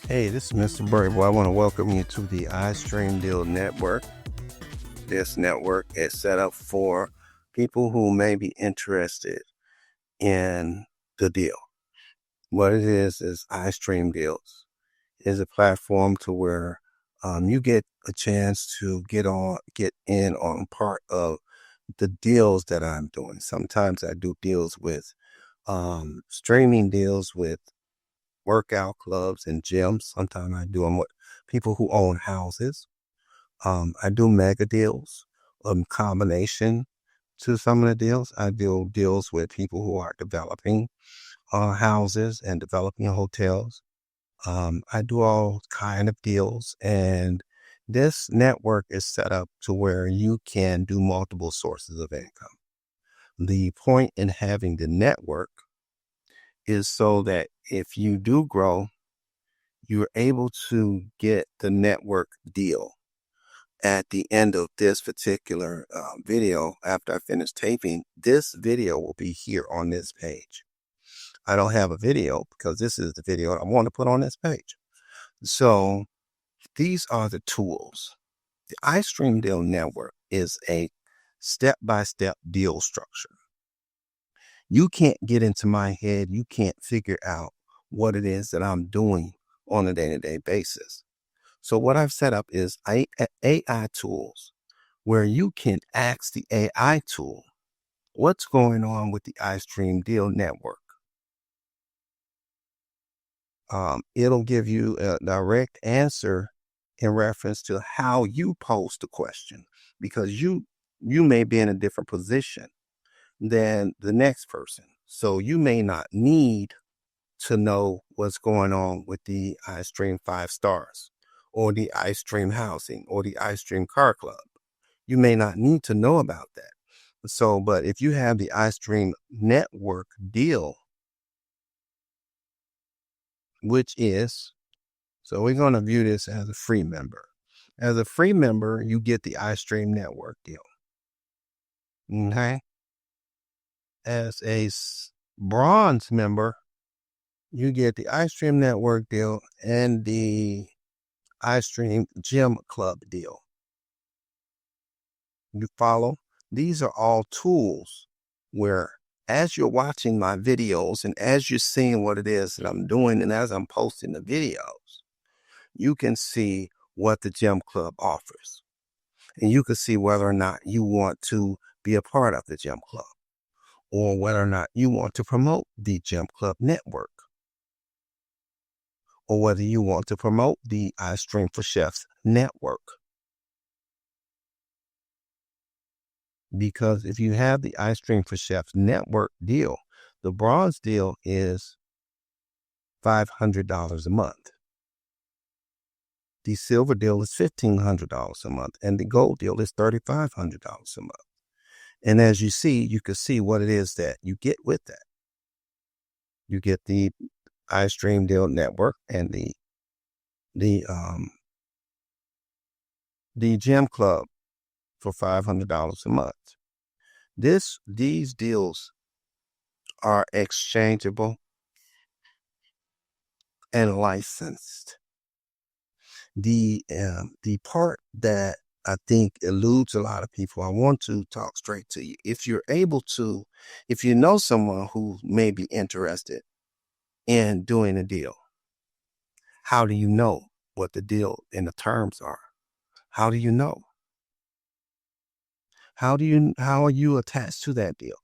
Hey, this is Mr. Burry. Well, I want to welcome you to the Istream Deal Network. This network is set up for people who may be interested in the deal. What it is Istream Deals. Is a platform to where you get a chance to get in on part of the deals that I'm doing. Sometimes I do deals with streaming deals with workout clubs and gyms. Sometimes I do them with people who own houses. I do mega deals, combination to some of the deals. I do deals with people who are developing houses and developing hotels. I do all kind of deals, and this network is set up to where you can do multiple sources of income. The point in having the network is so that if you do grow, you're able to get the network deal. At the end of this particular video, after I finish taping, this video will be here on this page. I don't have a video because this is the video I want to put on this page. So these are the tools. The Istream Deal Network is a step-by-step deal structure. You can't get into my head. You can't figure out what it is that I'm doing on a day-to-day basis. So what I've set up is AI tools where you can ask the AI tool, what's going on with the Istream Deal Network? It'll give you a direct answer in reference to how you pose the question, because you may be in a different position than the next person. So you may not need to know what's going on with the Istream 5 stars or the Istream housing or the Istream car club. You may not need to know about that. So, but if you have the Istream network deal, which is, so we're going to view this as a free member. As a free member, you get the Istream network deal. Okay. As a bronze member, you get the Istream network deal and the Istream gym club deal. You follow? These are all tools where, as you're watching my videos and as you're seeing what it is that I'm doing and as I'm posting the videos, you can see what the gym club offers. And you can see whether or not you want to be a part of the gym club or whether or not you want to promote the gym club network or whether you want to promote the Istream for Chefs network. Because if you have the Istream for Chefs network deal, the bronze deal is $500 a month. The silver deal is $1,500 a month, and the gold deal is $3,500 a month. And as you see, you can see what it is that you get with that. You get the Istream Deal Network and the gym club for $500 a month. These deals are exchangeable and licensed. The part that I think eludes a lot of people, I want to talk straight to you. If you know someone who may be interested in doing a deal, how do you know what the deal and the terms are? How do you know? How are you attached to that deal?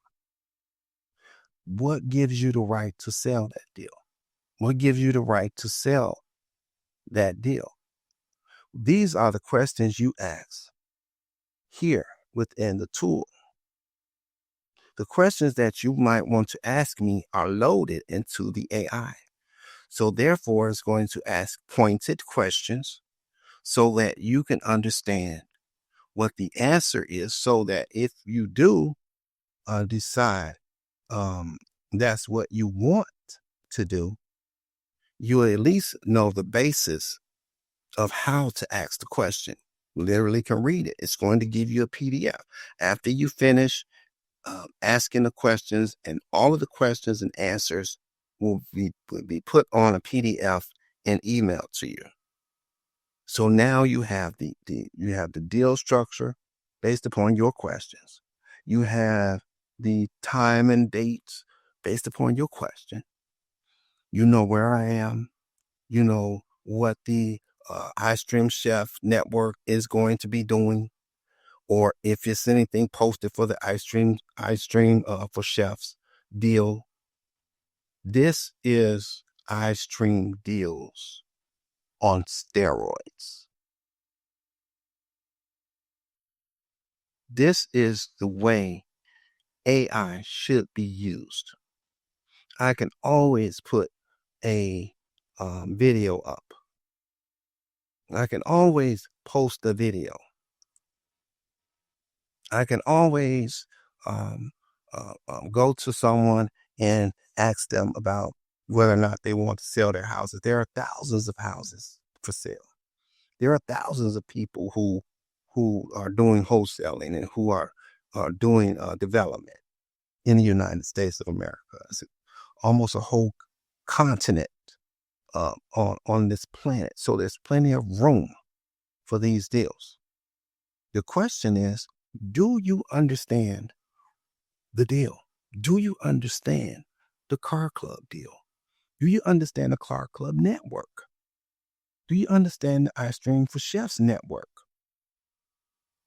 What gives you the right to sell that deal? What gives you the right to sell that deal? These are the questions you ask here within the tool. The questions that you might want to ask me are loaded into the AI. So therefore, it's going to ask pointed questions so that you can understand what the answer is, so that if you do decide that's what you want to do, you at least know the basis of how to ask the question. You literally can read it. It's going to give you a PDF. After you finish asking the questions, and all of the questions and answers will be put on a PDF and emailed to you. So now you have the deal structure based upon your questions. You have the time and dates based upon your question. You know where I am. You know what the iStream Chef network is going to be doing, or if it's anything posted for the iStream for Chefs deal. This is iStream deals on steroids. This is the way AI should be used. I can always put a video up. I can always post a video. I can always go to someone and ask them about whether or not they want to sell their houses. There are thousands of houses for sale. There are thousands of people who are doing wholesaling and who are doing development in the United States of America. It's almost a whole continent on this planet. So there's plenty of room for these deals. The question is, do you understand the deal? Do you understand the car club deal? Do you understand the car club network? Do you understand the iStream for Chefs network?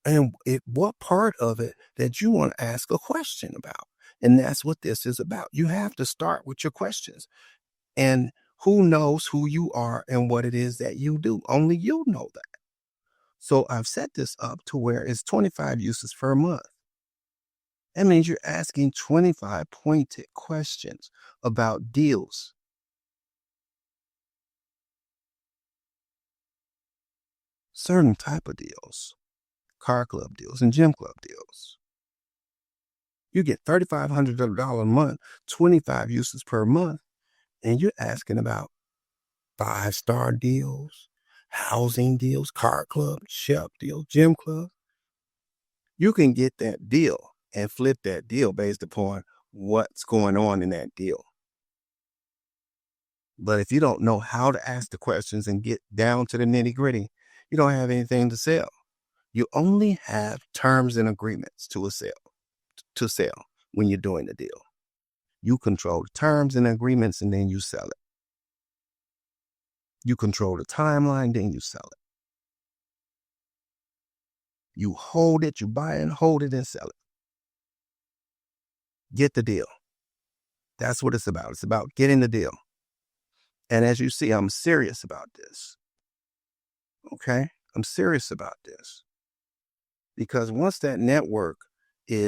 And what part of it that you want to ask a question about? And that's what this is about. You have to start with your questions. And who knows who you are and what it is that you do? Only you know that. So I've set this up to where it's 25 uses per month. That means you're asking 25 pointed questions about deals. Certain type of deals, car club deals and gym club deals. You get $3,500 a month, 25 uses per month, and you're asking about 5-star deals, housing deals, car club, chef deals, gym club. You can get that deal and flip that deal based upon what's going on in that deal. But if you don't know how to ask the questions and get down to the nitty-gritty, you don't have anything to sell. You only have terms and agreements to sell when you're doing the deal. You control the terms and agreements, and then you sell it. You control the timeline, then you sell it. You hold it, you buy it, hold it, and sell it. Get the deal. That's what it's about. It's about getting the deal. And as you see, I'm serious about this. Okay? I'm serious about this. Because once that network